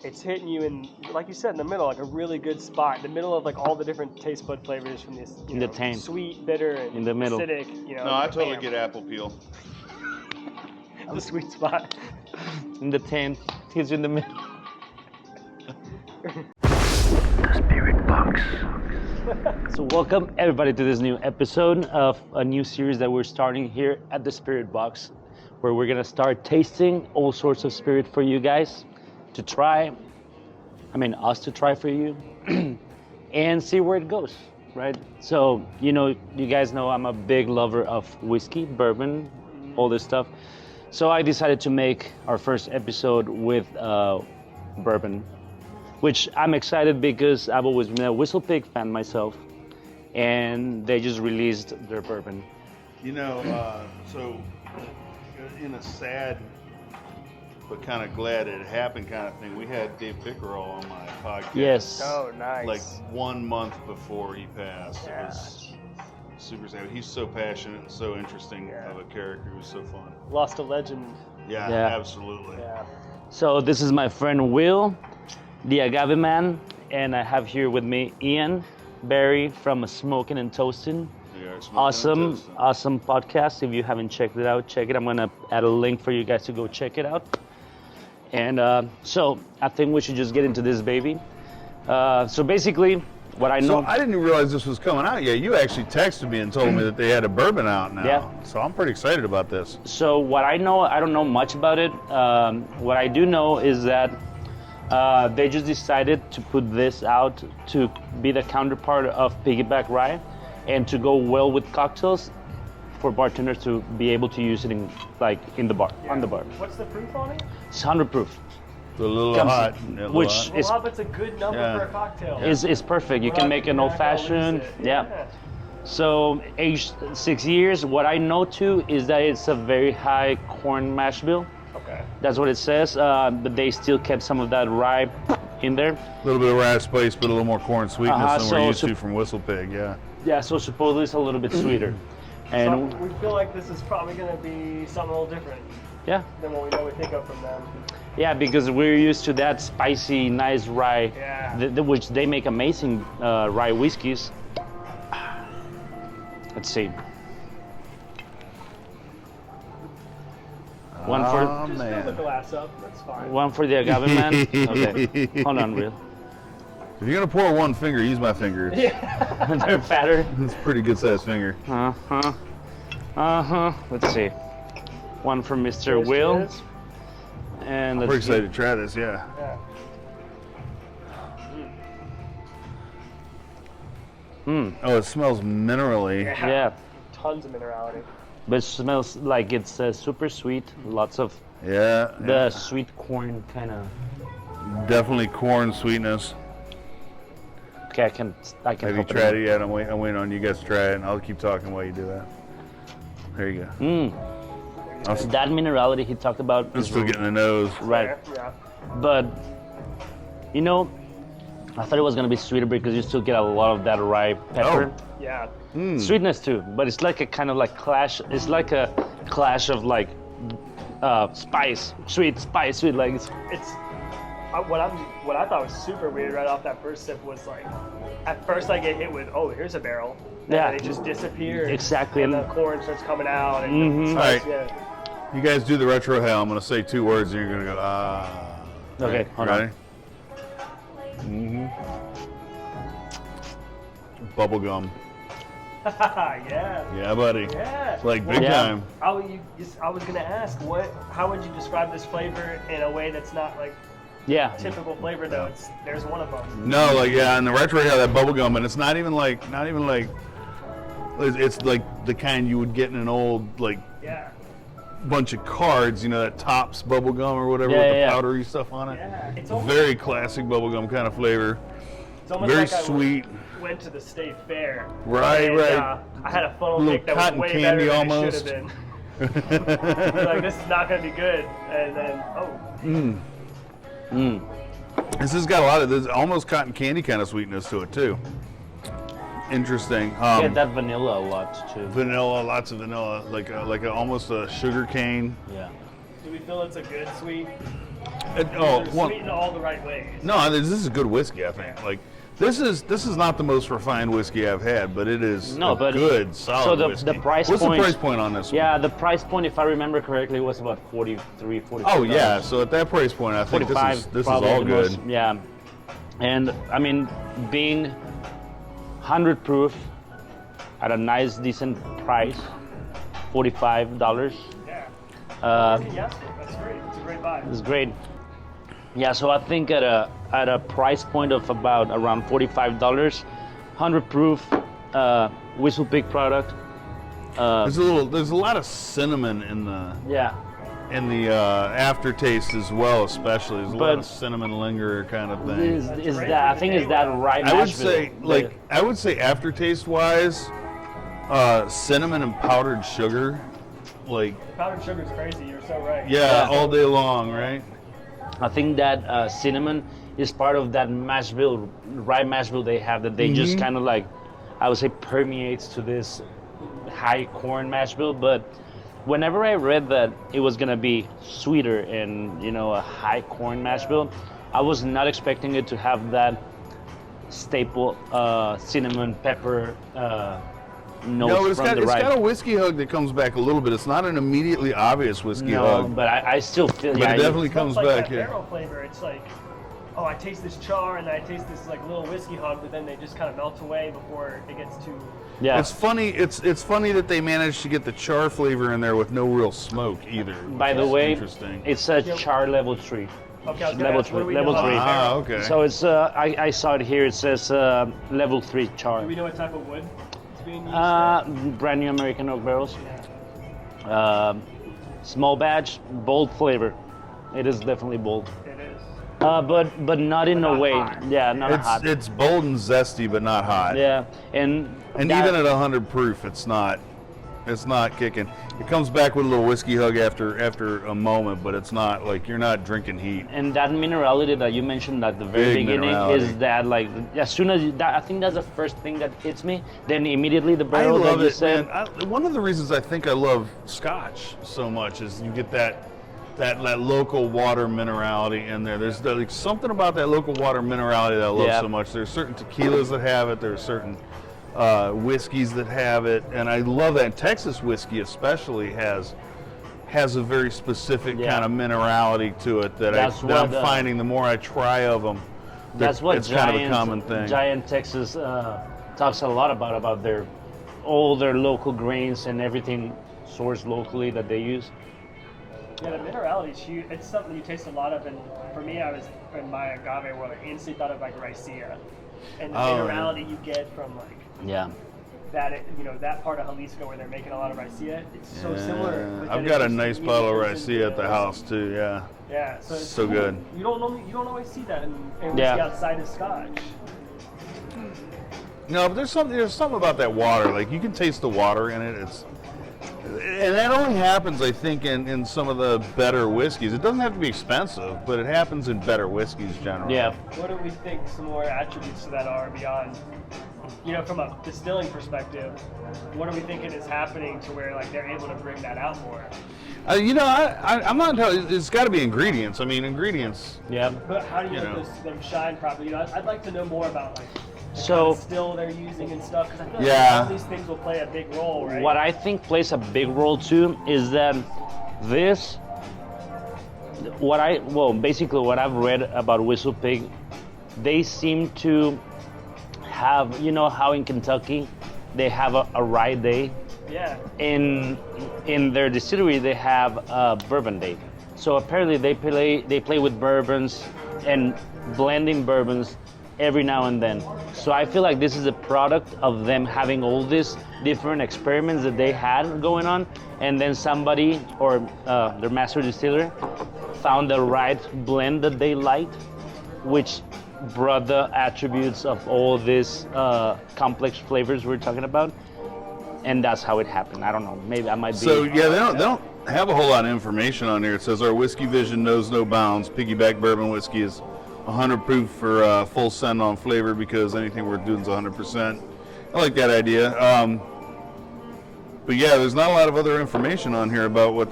it's hitting you in, like you said, in the middle, like a really good spot, in the middle of like all the different taste bud flavors from this, In the tank. sweet, bitter, and In the middle. acidic. No, I totally get apple peel. The sweet spot. In the tent, he's in the middle. So welcome everybody to this new episode of a new series that we're starting here at the Spirit Box, where we're gonna start tasting all sorts of spirit for you guys to try. Us to try for you, and see where it goes, right? So you guys know I'm a big lover of whiskey, bourbon, all this stuff. So I decided to make our first episode with bourbon, which I'm excited because I've always been a Whistlepig fan myself, and they just released their bourbon. So in a sad but kind of glad it happened kind of thing, we had Dave Pickerel on my podcast. Yes. Oh, nice. Like 1 month before he passed. Yeah. It was super sad. He's so passionate and so interesting of a character. He was so fun. Lost a legend. Yeah, Yeah. absolutely. Yeah. So this is my friend Will, the Agave Man, and I have here with me Ian Barry from Smoking and Toasting. Yeah, Awesome podcast. If you haven't checked it out, check it. I'm gonna add a link for you guys to go check it out. And so I think we should just get into this baby. So basically, what I know. So I didn't realize this was coming out yet. You actually texted me and told me that they had a bourbon out now. Yeah. So I'm pretty excited about this. So what I know, I don't know much about it. What I do know is that they just decided to put this out to be the counterpart of Piggyback Rye, and to go well with cocktails for bartenders to be able to use it in the bar, on the bar. What's the proof on it? It's 100 proof. It's a little Comes- hot. which is Well, it's a good number Yeah. for a cocktail. is perfect. You can make an old fashioned. Yeah. So aged 6 years. What I know too is that it's a very high corn mash bill. Okay. That's what it says. But they still kept some of that rye in there. A little bit of rye spice, but a little more corn sweetness than so- we're used so- to from Whistlepig. Yeah. Yeah. So supposedly it's a little bit sweeter. And So we feel like this is probably going to be something a little different yeah. than what we know we think of from them. Yeah, because we're used to that spicy, nice rye, Yeah. which they make amazing rye whiskeys. Let's see. One Oh, for Just fill the man. glass up. That's fine. one for the agave man. Okay, hold on, real. If you're going to pour one finger, use my finger. They're fatter. It's a pretty good sized finger. Let's see. One for Mr. Cheers, Will, cheers. and We're let's excited to try this, yeah. Yeah. Oh, it smells minerally. Yeah, Tons of minerality. but it smells like it's super sweet. Lots of Yeah. the sweet corn kind of. Definitely corn sweetness. Okay, I can. Have you help tried it yet? I'm waiting on you guys to try it, and I'll keep talking while you do that. There you go. Awesome. That minerality he talked about I'm is still getting the nose. right, Yeah. but I thought it was gonna be sweeter because you still get a lot of that rye pepper. Yeah. Sweetness too, but it's like a kind of like clash. It's like a clash of like spice, sweet, like It's what I thought was super weird right off that first sip was like, at first I get hit with, oh, here's a barrel. And Yeah. then it just disappears. Exactly. And the corn starts coming out. And the spice, All yeah. You guys do the retro hell. I'm going to say 2 words, and you're going to go, ah. Okay, Right, hold ready? on. Bubble gum. Yeah. Yeah, buddy. Yeah. Like big Yeah. time. I was gonna ask, how would you describe this flavor in a way that's not like Yeah, typical flavor notes? There's one of them. No, like, yeah, and the retro hell, that bubble gum, and it's not even like, it's like the kind you would get in an old, like, Yeah. bunch of cards, that Tops bubble gum or whatever Yeah, with yeah, the yeah. powdery stuff on it. Yeah. It's almost, Very classic bubble gum kind of flavor. it's almost Very like I sweet. went to the state fair. Right, and, right. I had a funnel Little cake that was cotton way candy better than almost. it should have been. You're like, this is not gonna be good, and then This has got there's almost cotton candy kind of sweetness to it too. Interesting. get that vanilla a lot too. Vanilla, lots of vanilla, like almost a sugar cane. Yeah. do we feel it's a good sweet? They're sweet in all the right ways. No, this is good whiskey. I think. Like this is not the most refined whiskey I've had, but it is good, solid whiskey. So the price What's point? The price point on this one? Yeah, the price point, if I remember correctly, was about 43, 44. Oh yeah, so at that price point, I think this is all good. Most, yeah, and I mean, being 100 proof at a nice, decent price, $45. Yeah. Yeah, That's great. It's a great buy. it's great. Yeah, so I think at a price point of about around $45, 100 proof, Whistlepig product. There's a lot of cinnamon in the aftertaste as well, especially. There's a lot of cinnamon lingerer kind of thing. Is that right? I would say aftertaste wise, cinnamon and powdered sugar, like Powdered sugar is crazy. You're so right. yeah, all day long, right? I think that cinnamon is part of that rye mash bill they have that they just kind of like, I would say, permeates to this high corn mash bill. But whenever I read that it was gonna be sweeter and a high corn mash bill, I was not expecting it to have that staple cinnamon pepper notes from the rye. It's got a whiskey hug that comes back a little bit. It's not an immediately obvious whiskey hug. But I still feel. But it definitely comes like back. That barrel flavor. It's like, oh, I taste this char and I taste this like little whiskey hug, but then they just kind of melt away before it gets too. Yeah. It's funny. It's funny that they managed to get the char flavor in there with no real smoke either. By the way, interesting. It's a char level 3. Okay, I was level ask, 3. Level 3. Ah, okay. So it's I saw it here. It says level 3 char. Do we know what type of wood it's being used? Brand new American oak barrels. Small batch, bold flavor. It is definitely bold. It is. But not in a way. hot. Yeah, not hot. It's bold and zesty, but not hot. Yeah, and even at 100 proof, it's not kicking. It comes back with a little whiskey hug after a moment, but it's not like you're not drinking heat. And that minerality that you mentioned at the very Big beginning minerality. is that like as soon as I think that's the first thing that hits me. Then immediately the barrel I love that you it, said. man. One of the reasons I think I love Scotch so much is you get that local water minerality in there. There's like something about that local water minerality that I love so much. There's certain tequilas that have it. There's certain whiskeys that have it, and I love that. And Texas whiskey especially has a very specific kind of minerality to it that I'm finding the more I try of them. That's what it's kind of a common thing. Giant Texas talks a lot about all their local grains and everything sourced locally that they use. Yeah, the minerality is huge. It's something you taste a lot of, and for me, I was in my agave world. I instantly thought of like raicilla, and the minerality you get from like that part of Jalisco where they're making a lot of raicilla. It's so similar. But I've got a nice bottle of raicilla at the house too. Yeah. Yeah, so it's so good. You don't always see that in whiskey outside of Scotch. No, but there's something about that water. Like you can taste the water in it. And that only happens, I think, in some of the better whiskeys. It doesn't have to be expensive, but it happens in better whiskeys generally. Yeah. What do we think some more attributes to that are beyond, from a distilling perspective? What are we thinking is happening to where like they're able to bring that out more? I'm not telling. It's got to be ingredients. I mean, ingredients. Yeah. But how do you make them shine properly? I'd like to know more about like. So still they're using and stuff because I feel like all these things will play a big role, right? What I think plays a big role too is that basically what I've read about Whistlepig, they seem to have, how in Kentucky they have a rye day. Yeah. In their distillery they have a bourbon day. So apparently they play with bourbons and blending bourbons every now and then. So I feel like this is a product of them having all these different experiments that they had going on, and then somebody or their master distiller found the right blend that they liked, which brought the attributes of all these complex flavors we're talking about, and that's how it happened. I don't know. Maybe I might be. So yeah, they don't have a whole lot of information on here. It says our whiskey vision knows no bounds. Piggyback bourbon whiskey is 100 proof for full send on flavor because anything we're doing is 100%. I like that idea. But yeah, there's not a lot of other information on here about what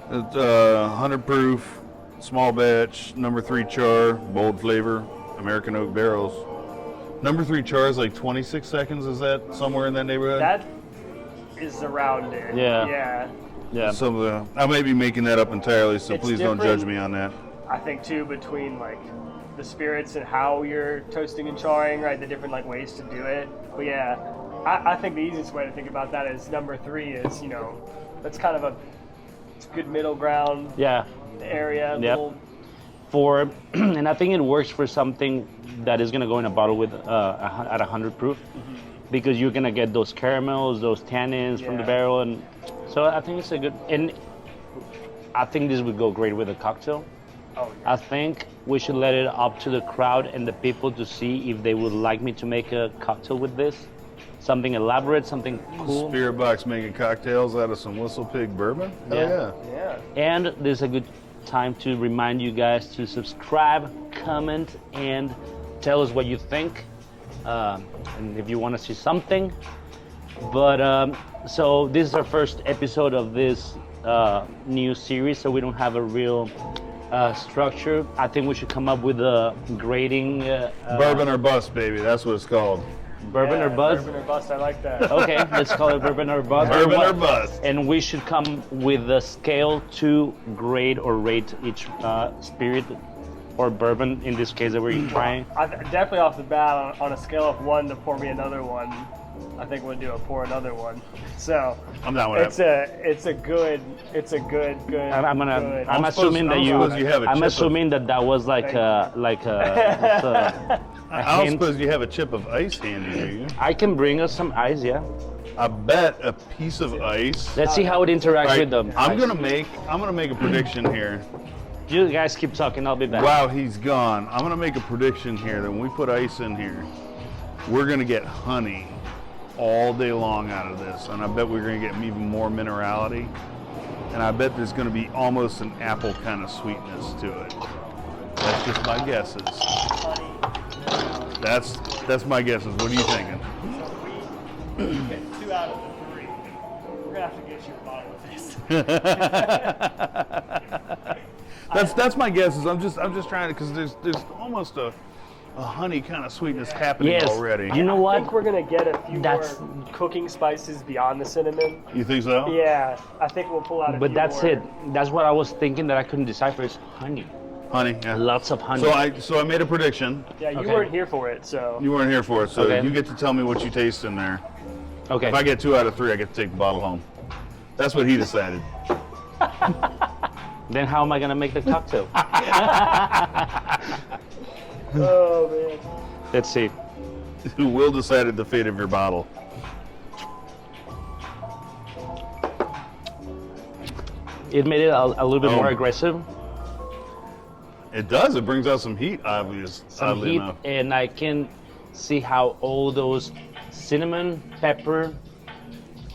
100 proof, small batch, number 3 char, bold flavor, American oak barrels. Number 3 char is like 26 seconds. Is that somewhere in that neighborhood? That is around it. Yeah. So I may be making that up entirely, so It's please don't judge me on that. I think too, between like the spirits and how you're toasting and charring, right? The different like ways to do it. But yeah, I think the easiest way to think about that is number 3 is, that's kind of it's a good middle ground area. Yep. And I think it works for something that is gonna go in a bottle with at 100 proof, because you're gonna get those caramels, those tannins from the barrel, and so I think it's a good. And I think this would go great with a cocktail. Oh, yeah. I think we should let it up to the crowd and the people to see if they would like me to make a cocktail with this. Something elaborate, something cool. Spirit Box making cocktails out of some Whistlepig Bourbon? Hell Yeah. And there's a good time to remind you guys to subscribe, comment, and tell us what you think. And if you want to see something. But so this is our first episode of this new series, so we don't have a real structure. I think we should come up with a grading. Bourbon or bust, baby. That's what it's called. Bourbon or bust? Bourbon or bust, I like that. Okay, let's call it bourbon or bust. Bourbon or bust. And we should come with a scale to grade or rate each spirit or bourbon, in this case that we're trying. Definitely off the bat, on a scale of 1 to pour me another one, I think we'll do a pour another one. So I'm down with that. It's a good. I'm assuming that you. I'm assuming that was like a I don't hint. suppose you have a chip of ice handy, do you? I can bring us some ice, yeah. I bet a piece of ice. Let's see how it interacts Right, with them. I'm gonna make a prediction here. You guys keep talking, I'll be back. Wow, he's gone. I'm gonna make a prediction here that when we put ice in here, we're gonna get honey all day long out of this, and I bet we're gonna get even more minerality, and I bet there's gonna be almost an apple kind of sweetness to it. That's just my guesses. That's my guesses. What are you thinking? So we get 2 out of the 3. We're gonna have to get you a bottle of this. That's my guesses. I'm just trying to, because there's almost a honey kind of sweetness happening already. You know I what? think we're gonna get a few more cooking spices beyond the cinnamon. You think so? Yeah, I think we'll pull out a But few that's more. it. That's what I was thinking that I couldn't decipher is honey. Honey, yeah. Lots of honey. So I made a prediction. Yeah, you Okay. weren't here for it, so. You weren't here for it, so Okay. you get to tell me what you taste in there. Okay. If I get 2 out of 3, I get to take the bottle home. That's what he decided. Then how am I gonna make the cocktail? Oh man. Let's see. Who will decide the fate of your bottle? It made it a little bit more Oh. aggressive. It does. It brings out some heat, obviously. Some heat, enough. and I can see how all those cinnamon, pepper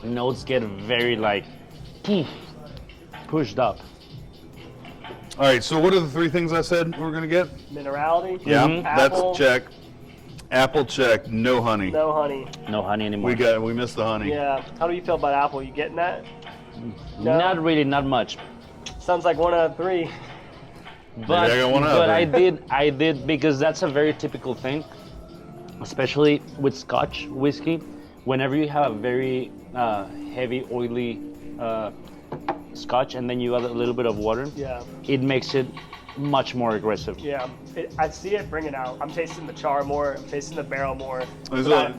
notes get very like pushed up. All right. So what are the 3 things I said we're gonna get? Minerality. Yeah, Apple, that's check. Apple check. No honey. No honey. No honey anymore. We missed the honey. Yeah. How do you feel about apple? You getting that? No? Not really, not much. Sounds like 1 out of 3. But, I got one out but there. I did because that's a very typical thing, especially with Scotch whiskey. Whenever you have a very heavy, oily Scotch and then you add a little bit of water, Yeah. it makes it much more aggressive. Yeah. I see it bringing out. I'm tasting the char more. I'm tasting the barrel more. There's But a-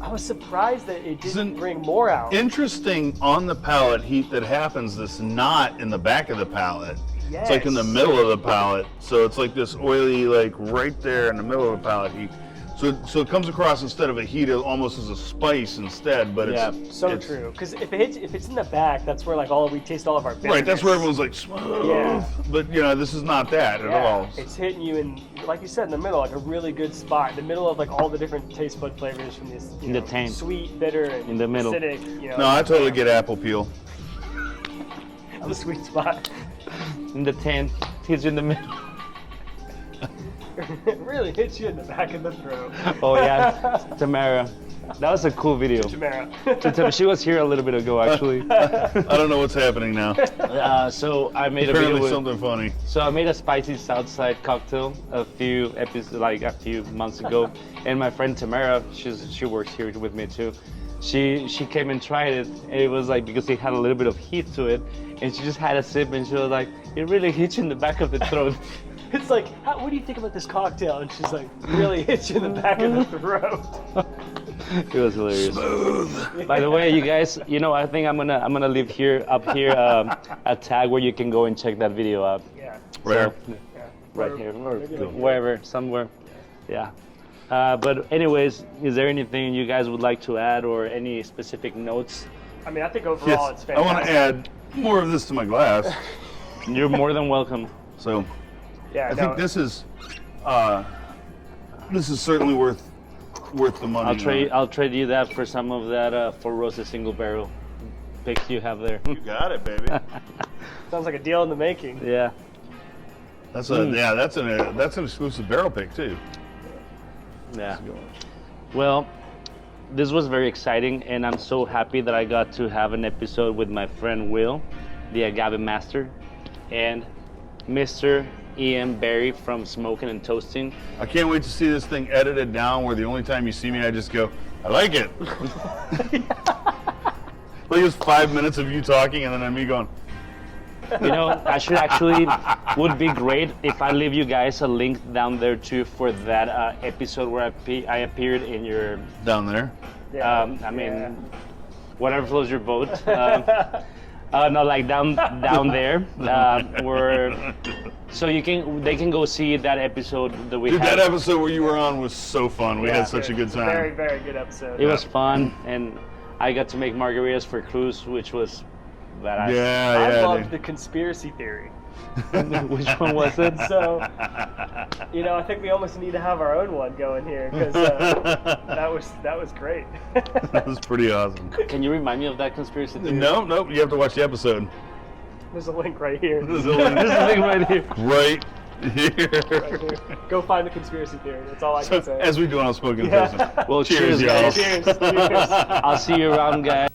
I was surprised that it didn't Isn't- bring more out. Interesting on the palate heat that happens that's not in the back of the palate. It's like in the Yes. middle of the palate. So it's like this oily, like right there in the middle of the palate heat. So it comes across instead of a heat, almost as a spice instead. But Yeah, So it's, true. Because if it's in the back, that's where like we taste all of our bitterness. Right, that's where everyone's like smooth. Yeah. But this is not that at all. It's hitting you in, like you said, in the middle, like a really good spot, in the middle of like all the different taste bud flavors from this. In the tank. Sweet, bitter, and In the middle. acidic. No, I totally get apple peel. the sweet spot. In the 10, it's in the middle. It really hits you in the back of the throat. Oh yeah, Tamara. That was a cool video. Tamara. She was here a little bit ago, actually. I don't know what's happening now. So I made Apparently a video with, something funny. So I made a spicy Southside cocktail a few months ago, and my friend Tamara, she works here with me too. She came and tried it, and it was like, because it had a little bit of heat to it, and she just had a sip, and she was like, it really hits you in the back of the throat. It's like, what do you think about this cocktail? And she's like, really hits you in the back of the throat. It was hilarious. Smooth. By the way, you guys, I think I'm gonna leave up here a tag where you can go and check that video out. Yeah. Right. So, right here, or wherever, somewhere. Yeah. But anyways, is there anything you guys would like to add, or any specific notes? I mean, I think overall it's fantastic. I want to add more of this to my glass. You're more than welcome. So, Yeah, I think this is certainly worth the money. I'll trade you that for some of that Four Roses single barrel picks you have there. You got it, baby. Sounds like a deal in the making. Yeah. That's that's an exclusive barrel pick too. Yeah. Well, this was very exciting, and I'm so happy that I got to have an episode with my friend Will, the agave master, and Mr. Ian Barry from Smoking and Toasting. I can't wait to see this thing edited down where the only time you see me, I just go, I like it. Like it's 5 minutes of you talking and then me going. I should actually, would be great if I leave you guys a link down there too for that episode where I appeared in your... Down there? Yeah. Whatever flows your boat. No, like down there, where so they can go see that episode that we Dude, had. that episode where you were on was so fun. We had such a good time. Very, very good episode. It was fun, and I got to make margaritas for Cruz, which was badass. I loved the conspiracy theory. Which one was it? So, I think we almost need to have our own one going here, because that was great. That was pretty awesome. Can you remind me of that conspiracy theory? No, you have to watch the episode. There's a link right here. There's a link right here. Right here. Right here. Go find the conspiracy theory. That's all I can say. As we do on Smoking Toasting. Well, cheers, y'all. Cheers. Cheers. I'll see you around, guys.